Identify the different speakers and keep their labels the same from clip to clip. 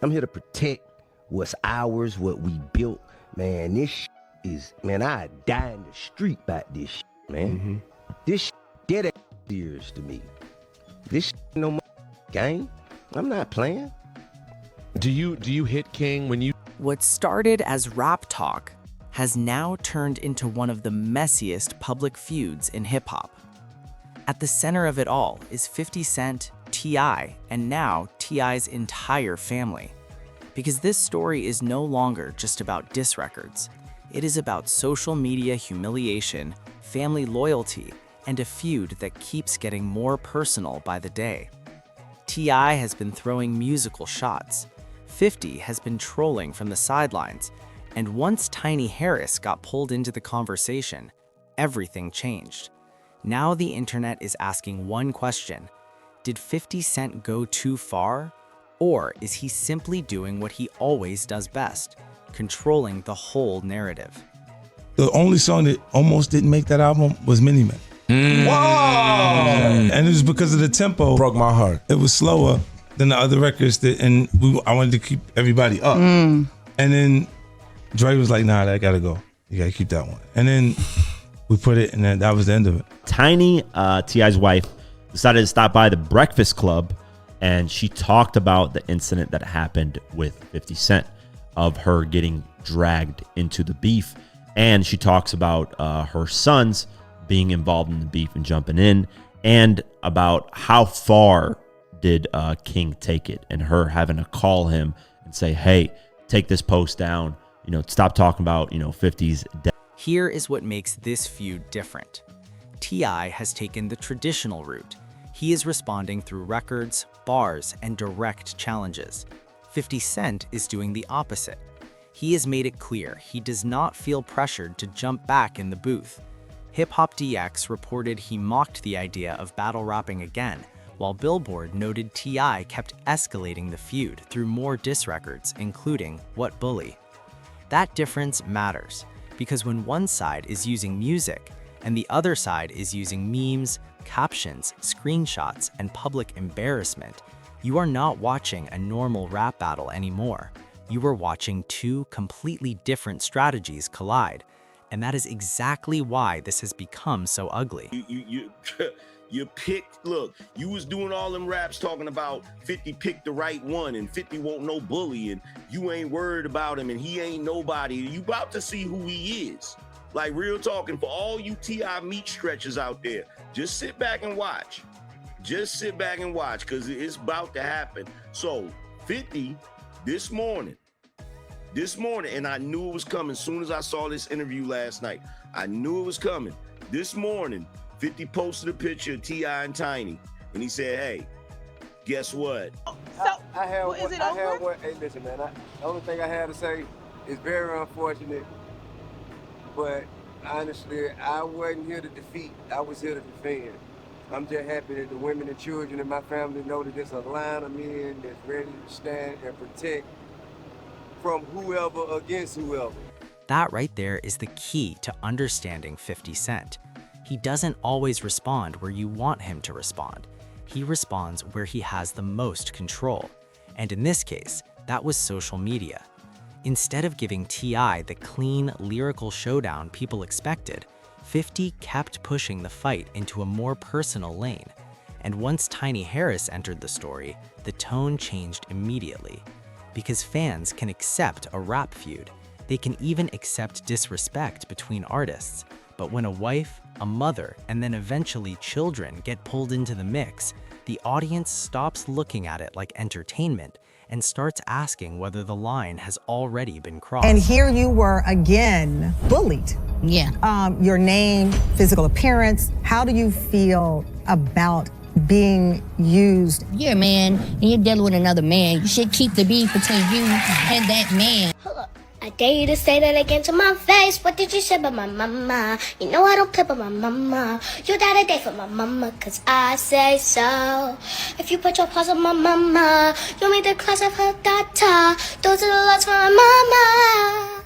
Speaker 1: I'm here to protect what's ours, what we built. Man, this is, man, I'd die in the street about this man. This dead ass serious to me. This no more game. I'm not playing.
Speaker 2: Do you hit King when you...
Speaker 3: What started as rap talk has now turned into one of the messiest public feuds in hip-hop. At the center of it all is 50 Cent, T.I., and now T.I.'s entire family. Because this story is no longer just about diss records. It is about social media humiliation, family loyalty, and a feud that keeps getting more personal by the day. T.I. has been throwing musical shots. 50 has been trolling from the sidelines. And once Tiny Harris got pulled into the conversation, everything changed. Now the internet is asking one question: did 50 Cent go too far? Or is he simply doing what he always does best, controlling the whole narrative?
Speaker 4: The only song that almost didn't make that album was Mini Man.
Speaker 2: Whoa!
Speaker 4: And it was because of the tempo.
Speaker 2: Broke my heart.
Speaker 4: It was slower than the other records, I wanted to keep everybody up. And then Dre was like, nah, that gotta go. You gotta keep that one. And then we put it, and then that was the end of it.
Speaker 5: Tiny, T.I.'s wife, decided to stop by the Breakfast Club, and she talked about the incident that happened with 50 Cent, of her getting dragged into the beef. And she talks about her sons being involved in the beef and jumping in, and about how far did King take it, and her having to call him and say, hey, take this post down, stop talking about, 50's death.
Speaker 3: Here is what makes this feud different. T.I. has taken the traditional route. He is responding through records, bars, and direct challenges. 50 Cent is doing the opposite. He has made it clear he does not feel pressured to jump back in the booth. Hip Hop DX reported he mocked the idea of battle rapping again, while Billboard noted T.I. kept escalating the feud through more diss records, including What Bully. That difference matters, because when one side is using music and the other side is using memes, captions, screenshots, and public embarrassment, you are not watching a normal rap battle anymore. You are watching two completely different strategies collide, and that is exactly why this has become so ugly.
Speaker 6: You picked, look, you was doing all them raps talking about 50 picked the right one and 50 won't no bully and you ain't worried about him and he ain't nobody. You about to see who he is. Like, real talking, for all you T.I. meat stretchers out there, just sit back and watch. Just sit back and watch, because it's about to happen. So 50 this morning, and I knew it was coming as soon as I saw this interview last night. I knew it was coming. This morning, 50 posted a picture of T.I. and Tiny, and he said, hey, guess what?
Speaker 7: I had one. Hey, listen, man, the only thing I had to say is very unfortunate, but honestly, I wasn't here to defeat. I was here to defend. I'm just happy that the women and children in my family know that there's a line of men that's ready to stand and protect from whoever against whoever.
Speaker 3: That right there is the key to understanding 50 Cent. He doesn't always respond where you want him to respond. He responds where he has the most control. And in this case, that was social media. Instead of giving T.I. the clean, lyrical showdown people expected, 50 kept pushing the fight into a more personal lane. And once Tiny Harris entered the story, the tone changed immediately. Because fans can accept a rap feud. They can even accept disrespect between artists. But when a wife, a mother, and then eventually children get pulled into the mix, the audience stops looking at it like entertainment and starts asking whether the line has already been crossed.
Speaker 8: And here you were again bullied.
Speaker 9: Yeah.
Speaker 8: Your name, physical appearance. How do you feel about being used?
Speaker 9: You're a man and you're dealing with another man. You should keep the beef between you and that man.
Speaker 10: I dare you to say that again to my face. What did you say about my mama? You know I don't play about my mama. You died a day for my mama, cause I say so. If you put your paws on my mama, you made the class of her daughter. Those are the laws for my mama.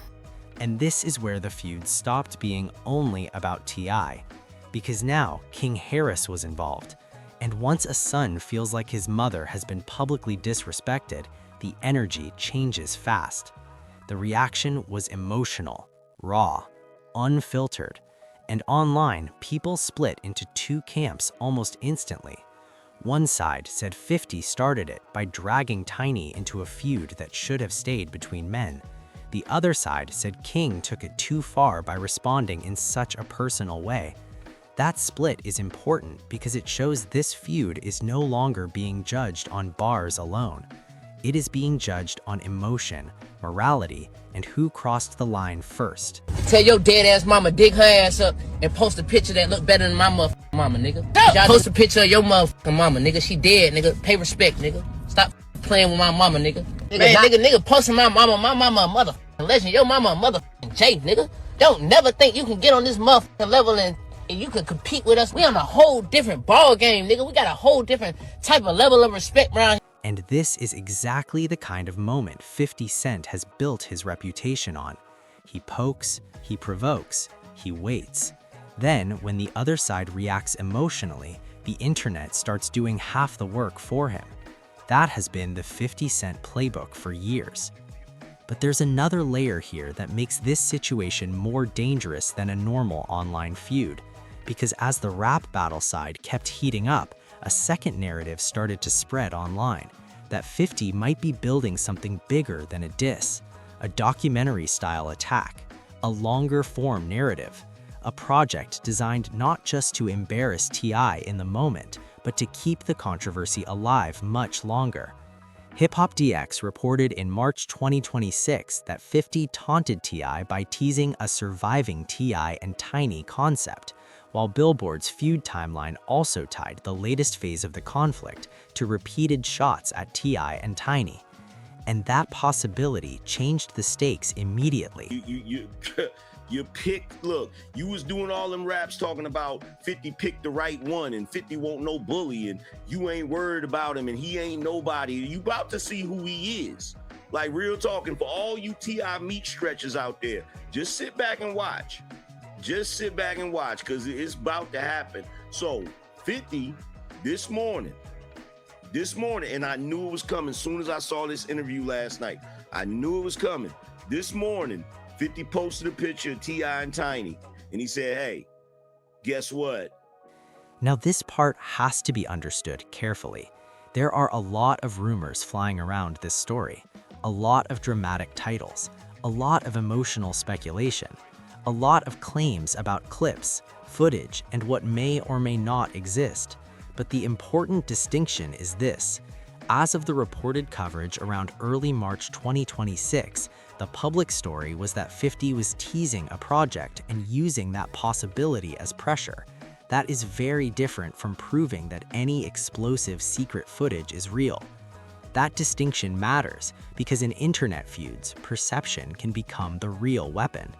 Speaker 3: And this is where the feud stopped being only about T.I. Because now King Harris was involved. And once a son feels like his mother has been publicly disrespected, the energy changes fast. The reaction was emotional, raw, unfiltered, and online, people split into two camps almost instantly. One side said 50 started it by dragging Tiny into a feud that should have stayed between men. The other side said King took it too far by responding in such a personal way. That split is important because it shows this feud is no longer being judged on bars alone. It is being judged on emotion, morality, and who crossed the line first.
Speaker 11: Tell your dead ass mama dig her ass up and post a picture that look better than my motherfucking mama, nigga. Y'all post a picture of your motherfucking mama, nigga. She dead, nigga. Pay respect, nigga. Stop playing with my mama, nigga. Nigga posting my mama a motherfucking legend. Your mama a motherfucking J, nigga. Don't never think you can get on this motherfucking level and you can compete with us. We on a whole different ball game, nigga. We got a whole different type of level of respect around here.
Speaker 3: And this is exactly the kind of moment 50 Cent has built his reputation on. He pokes, he provokes, he waits. Then, when the other side reacts emotionally, the internet starts doing half the work for him. That has been the 50 Cent playbook for years. But there's another layer here that makes this situation more dangerous than a normal online feud. Because as the rap battle side kept heating up, a second narrative started to spread online, that 50 might be building something bigger than a diss, a documentary-style attack, a longer-form narrative, a project designed not just to embarrass T.I. in the moment, but to keep the controversy alive much longer. Hip Hop DX reported in March 2026 that 50 taunted T.I. by teasing a surviving T.I. and Tiny concept, while Billboard's feud timeline also tied the latest phase of the conflict to repeated shots at T.I. and Tiny. And that possibility changed the stakes immediately.
Speaker 6: You picked, look, you was doing all them raps talking about 50 picked the right one and 50 won't no bully and you ain't worried about him and he ain't nobody. You about to see who he is. Like, real talking, for all you T.I. meat stretchers out there, just sit back and watch. Just sit back and watch, because it's about to happen. So 50 this morning, and I knew it was coming as soon as I saw this interview last night. I knew it was coming. This morning, 50 posted a picture of T.I. and Tiny, and he said, hey, guess what?
Speaker 3: Now this part has to be understood carefully. There are a lot of rumors flying around this story, a lot of dramatic titles, a lot of emotional speculation, a lot of claims about clips, footage, and what may or may not exist. But the important distinction is this. As of the reported coverage around early March 2026, the public story was that 50 was teasing a project and using that possibility as pressure. That is very different from proving that any explosive secret footage is real. That distinction matters because in internet feuds, perception can become the real weapon.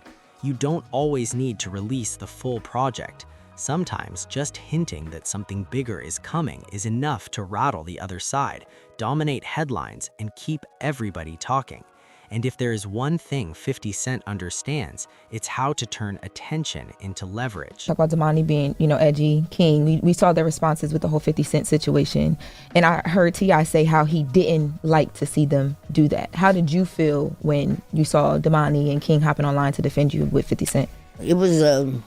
Speaker 3: You don't always need to release the full project. Sometimes just hinting that something bigger is coming is enough to rattle the other side, dominate headlines, and keep everybody talking. And if there is one thing 50 Cent understands, it's how to turn attention into leverage.
Speaker 12: Talk about Damani being, edgy, King. We saw their responses with the whole 50 Cent situation. And I heard T.I. say how he didn't like to see them do that. How did you feel when you saw Damani and King hopping online to defend you with 50 Cent?
Speaker 9: It was a,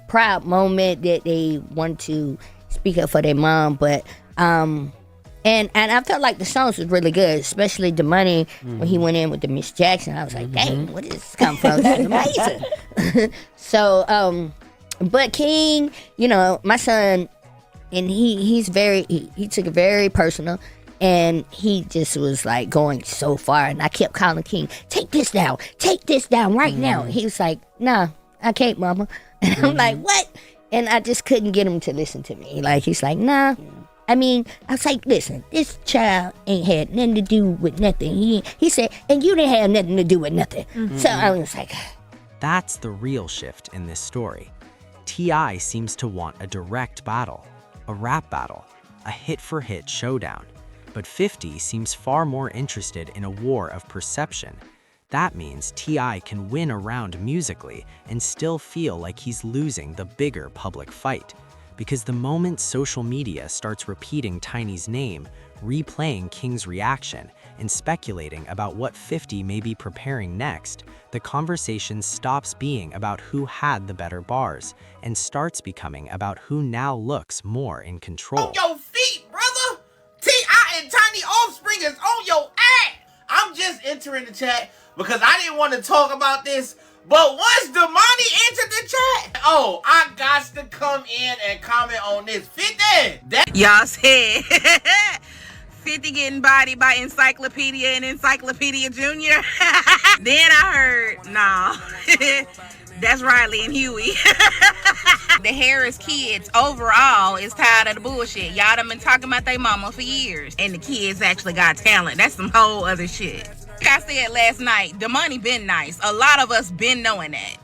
Speaker 9: proud moment that they want to speak up for their mom, but and I felt like the songs was really good, especially the money when he went in with the Miss Jackson. I was like, dang, where did this come from? This is amazing. So, but King, my son, and he took it very personal, and he just was like going so far, and I kept calling King, take this down right now. And he was like, nah, I can't, mama. And I'm like, what? And I just couldn't get him to listen to me. Like, he's like, nah. I was like, listen, this child ain't had nothing to do with nothing. He said, and you didn't have nothing to do with nothing. So I was like...
Speaker 3: That's the real shift in this story. T.I. seems to want a direct battle, a rap battle, a hit-for-hit showdown. But 50 seems far more interested in a war of perception. That means T.I. can win a round musically and still feel like he's losing the bigger public fight. Because the moment social media starts repeating Tiny's name, replaying King's reaction, In speculating about what 50 may be preparing next, the conversation stops being about who had the better bars and starts becoming about who now looks more in control.
Speaker 13: On your feet, brother! T.I. and Tiny Offspring is on your ass! I'm just entering the chat because I didn't want to talk about this, but once Damani entered the chat, oh, I got to come in and comment on this. 50!
Speaker 14: Y'all said 50 getting bodied by Encyclopedia and Encyclopedia Junior. Then I heard, nah, that's Riley and Huey. The Harris kids overall is tired of the bullshit. Y'all done been talking about their mama for years. And the kids actually got talent. That's some whole other shit. Like I said last night, the money been nice. A lot of us been knowing that.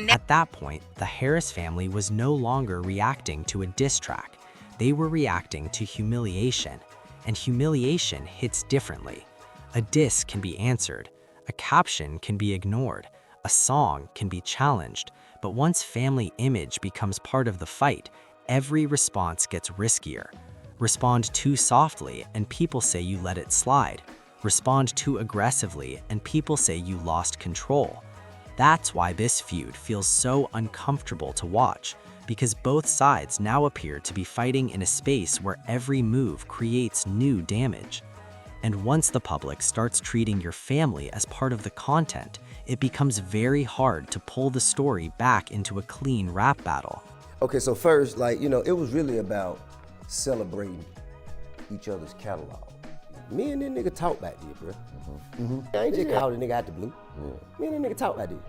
Speaker 3: At that point, the Harris family was no longer reacting to a diss track. They were reacting to humiliation. And humiliation hits differently. A diss can be answered. A caption can be ignored. A song can be challenged. But once family image becomes part of the fight, every response gets riskier. Respond too softly and people say you let it slide. Respond too aggressively and people say you lost control. That's why this feud feels so uncomfortable to watch, because both sides now appear to be fighting in a space where every move creates new damage. And once the public starts treating your family as part of the content, it becomes very hard to pull the story back into a clean rap battle.
Speaker 1: Okay, so first, like, you know, it was really about celebrating each other's catalog. Me and that nigga talk back there, bro. I ain't just call the nigga out the blue. Me and that nigga talk back there.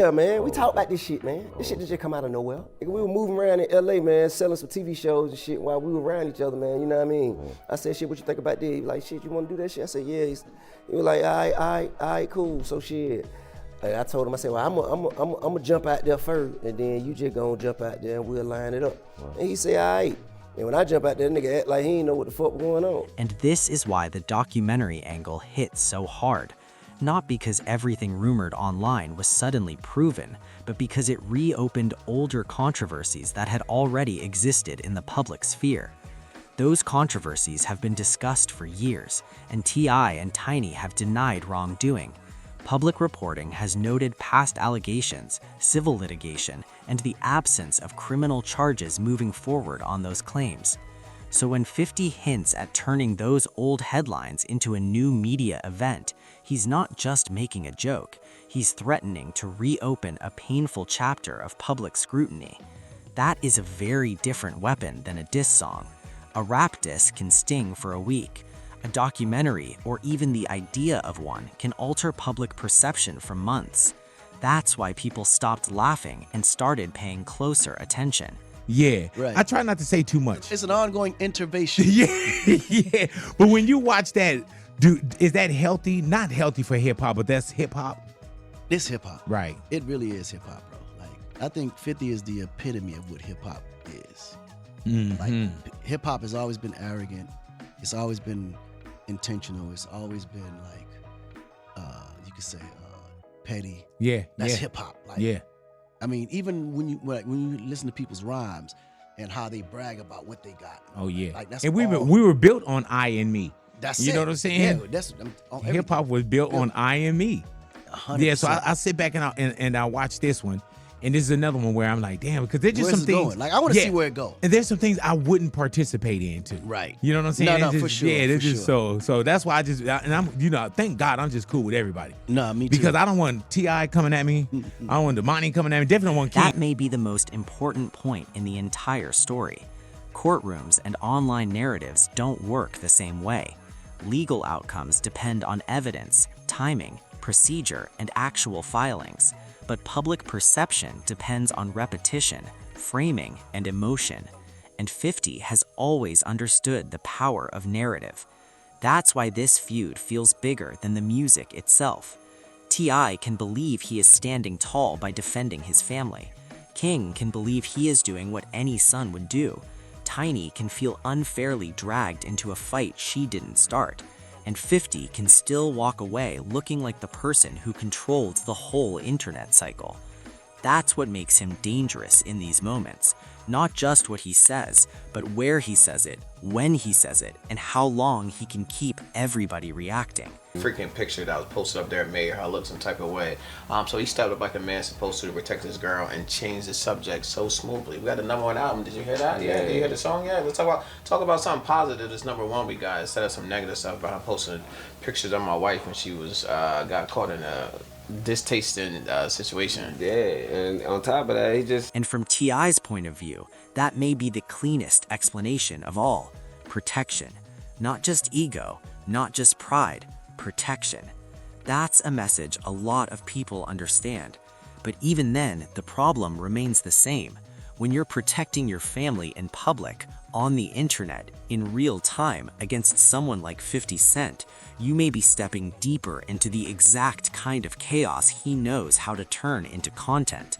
Speaker 1: Yeah, man, we talk about this shit, man. This shit just come out of nowhere. Nigga, we were moving around in LA, man, selling some TV shows and shit while we were around each other, man, you know what I mean? I said, shit, what you think about this? He was like, shit, you wanna do that shit? I said, yeah. He was like, all right, cool, so shit. I told him, I said, well, I'm gonna jump out there first, and then you just gonna jump out there and we'll line it up. And he said, all right. And when I jump out there, nigga act like he ain't know what the fuck was going on.
Speaker 3: And this is why the documentary angle hits so hard. Not because everything rumored online was suddenly proven, but because it reopened older controversies that had already existed in the public sphere. Those controversies have been discussed for years, and T.I. and Tiny have denied wrongdoing. Public reporting has noted past allegations, civil litigation, and the absence of criminal charges moving forward on those claims. So when 50 hints at turning those old headlines into a new media event, he's not just making a joke, he's threatening to reopen a painful chapter of public scrutiny. That is a very different weapon than a diss song. A rap diss can sting for a week. A documentary, or even the idea of one, can alter public perception for months. That's why people stopped laughing and started paying closer attention.
Speaker 2: Yeah,
Speaker 15: Right.
Speaker 2: I try not to say too much.
Speaker 15: It's an ongoing intervention.
Speaker 2: Yeah. But when you watch that, dude, is that healthy? Not healthy for hip hop, but that's hip hop.
Speaker 15: It's hip hop.
Speaker 2: Right.
Speaker 15: It really is hip hop, bro. Like, I think 50 is the epitome of what hip hop is. Like, hip hop has always been arrogant. It's always been intentional. It's always been like, you could say, petty.
Speaker 2: Yeah.
Speaker 15: That's
Speaker 2: yeah.
Speaker 15: hip hop. Like,
Speaker 2: Yeah.
Speaker 15: I mean, even when you listen to people's rhymes and how they brag about what they got.
Speaker 2: Oh yeah.
Speaker 15: Like, that's
Speaker 2: and we
Speaker 15: all.
Speaker 2: were built on I and me.
Speaker 15: That's
Speaker 2: you
Speaker 15: it.
Speaker 2: know what I'm saying?
Speaker 15: Yeah, that's on
Speaker 2: Hip hop was built on I and me.
Speaker 15: 100%.
Speaker 2: Yeah, so I sit back and I watch this one, and this is another one where I'm like, damn, because there's just
Speaker 15: Where's
Speaker 2: some
Speaker 15: it
Speaker 2: things.
Speaker 15: going? Like, I want to see where it goes.
Speaker 2: And there's some things I wouldn't participate in too.
Speaker 15: Right.
Speaker 2: You know what I'm saying?
Speaker 15: No,
Speaker 2: It's
Speaker 15: for
Speaker 2: just-
Speaker 15: sure.
Speaker 2: Yeah, it's
Speaker 15: for
Speaker 2: just
Speaker 15: sure.
Speaker 2: so that's why and I'm, thank God I'm just cool with everybody.
Speaker 15: No, me too.
Speaker 2: Because I don't want T.I. coming at me. I don't want Damani coming at me. Definitely don't want King.
Speaker 3: That may be the most important point in the entire story. Courtrooms and online narratives don't work the same way. Legal outcomes depend on evidence, timing, procedure, and actual filings. But public perception depends on repetition, framing, and emotion. And 50 has always understood the power of narrative. That's why this feud feels bigger than the music itself. T.I. can believe he is standing tall by defending his family. King can believe he is doing what any son would do. Tiny can feel unfairly dragged into a fight she didn't start. And 50 can still walk away looking like the person who controlled the whole internet cycle. That's what makes him dangerous in these moments. Not just what he says, but where he says it, when he says it, and how long he can keep everybody reacting.
Speaker 16: Freaking picture that was posted up there made her look some type of way. So he stepped up like a man supposed to protect his girl and change the subject so smoothly. We got the #1 album. Did you hear that? Yeah. Did you hear the song? Yeah. Let's talk about something positive. This #1 we got instead of some negative stuff about her posting pictures of my wife when she was got caught in a distasting situation.
Speaker 7: Yeah, and on top of that, he just...
Speaker 3: And from T.I.'s point of view, that may be the cleanest explanation of all. Protection. Not just ego, not just pride. Protection. That's a message a lot of people understand. But even then, the problem remains the same. When you're protecting your family in public, on the internet, in real time, against someone like 50 Cent, you may be stepping deeper into the exact kind of chaos he knows how to turn into content.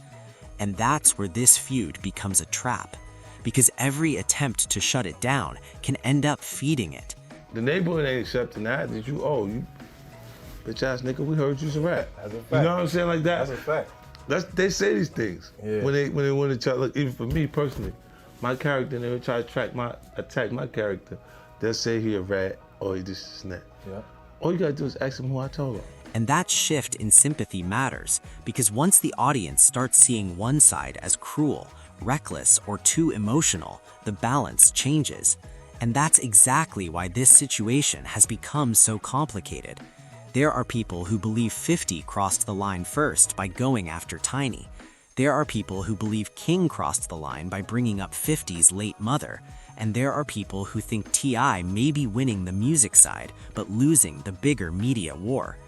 Speaker 3: And that's where this feud becomes a trap. Because every attempt to shut it down can end up feeding it.
Speaker 4: The neighborhood ain't accepting that. That you bitch ass nigga, we heard you's a rat.
Speaker 17: That's a fact.
Speaker 4: You know what I'm saying? Like that.
Speaker 17: That's a fact.
Speaker 4: They say these things when they want to try. Look, even for me personally, my character, they would try to attack my character. They'll say he a rat or he just a snap.
Speaker 17: Yeah.
Speaker 4: All you gotta do is ask him who I told him.
Speaker 3: And that shift in sympathy matters, because once the audience starts seeing one side as cruel, reckless, or too emotional, the balance changes. And that's exactly why this situation has become so complicated. There are people who believe 50 crossed the line first by going after Tiny. There are people who believe King crossed the line by bringing up 50's late mother. And there are people who think T.I. may be winning the music side, but losing the bigger media war.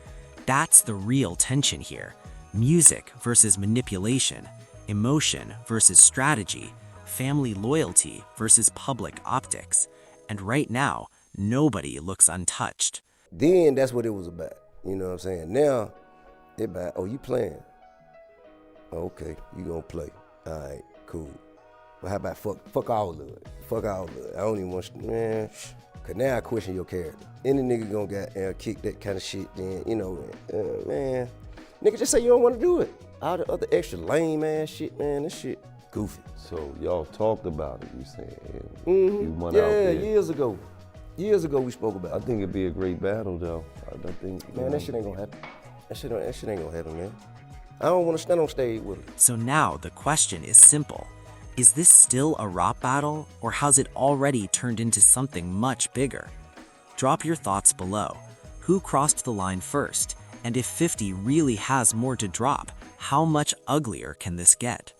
Speaker 3: That's the real tension here. Music versus manipulation, emotion versus strategy, family loyalty versus public optics. And right now, nobody looks untouched.
Speaker 1: Then that's what it was about. You know what I'm saying? Now, it about, oh, you playing? Okay, you gonna play. All right, cool. But how about fuck all of it? Fuck all of it. I don't even want, man. Cause now I question your character. Any nigga gonna get kick that kind of shit, then, you know, man. Nigga, just say you don't want to do it. All the other extra lame ass shit, man, this shit goofy.
Speaker 7: So y'all talked about it, you saying?
Speaker 1: Mm-hmm.
Speaker 7: You went out there.
Speaker 1: Years ago. Years ago we spoke about it.
Speaker 7: I think it'd be a great battle, though. I don't think.
Speaker 1: Man, that shit ain't gonna happen. That shit ain't gonna happen, man. I don't want to stand on stage with him.
Speaker 3: So now the question is simple. Is this still a rap battle, or has it already turned into something much bigger? Drop your thoughts below. Who crossed the line first? And if 50 really has more to drop, how much uglier can this get?